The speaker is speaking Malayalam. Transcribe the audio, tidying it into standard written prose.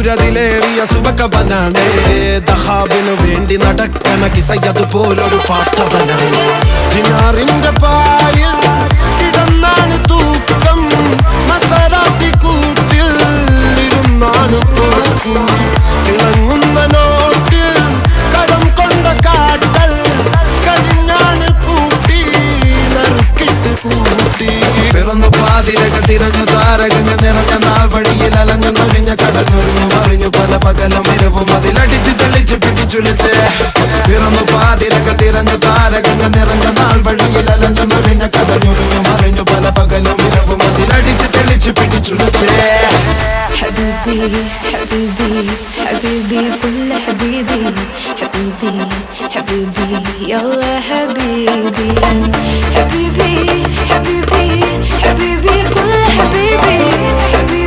ിലേറിയ സുബക്കവനാണ് ദഹാബിനു വേണ്ടി നടക്കണ കിസയതുപോലൊരു പാട്ടവനാണ്. ദിനാറിന്റെ പായിൽ കിടന്നാണ് തൂക്കം, മസറാത്തി കൂട്ടിൽ ഇരുന്നാണ് പോക്കും. തിളങ്ങുന്ന നോട്ടിൽ കടം കൊണ്ട കാട്ടൽ കഴിഞ്ഞാണ് പൂട്ടി നറുക്കിട്ട് കൂട്ടി. പിറന്നു പാതിരക തിരഞ്ഞു താരകങ്ങൾ നിറഞ്ഞ നാൾ വഴിയിൽ അലഞ്ഞു നൊഴിഞ്ഞ കടഞ്ഞൊരിഞ്ഞു മറിഞ്ഞു പല പകലും ഇരവും അതിലടിച്ച് തെളിച്ച് പിടിച്ചുലച്ച്. പിറന്നു പാതിരക തിരഞ്ഞു താരകങ്ങൾ നിറഞ്ഞ നാൾ വഴിയിൽ അലഞ്ഞു നൊഴിഞ്ഞ കടഞ്ഞൊരിഞ്ഞു മറിഞ്ഞു പല പകലും ഇരവും അതിലടിച്ച് തെളിച്ച് പിടിച്ചുലച്ച്. حبيبي حبيبي حبيبي كل حبيبي حبيبي حبيبي يلا حبيبي حبيبي حبيبي حبيبي كل حبيبي حبيبي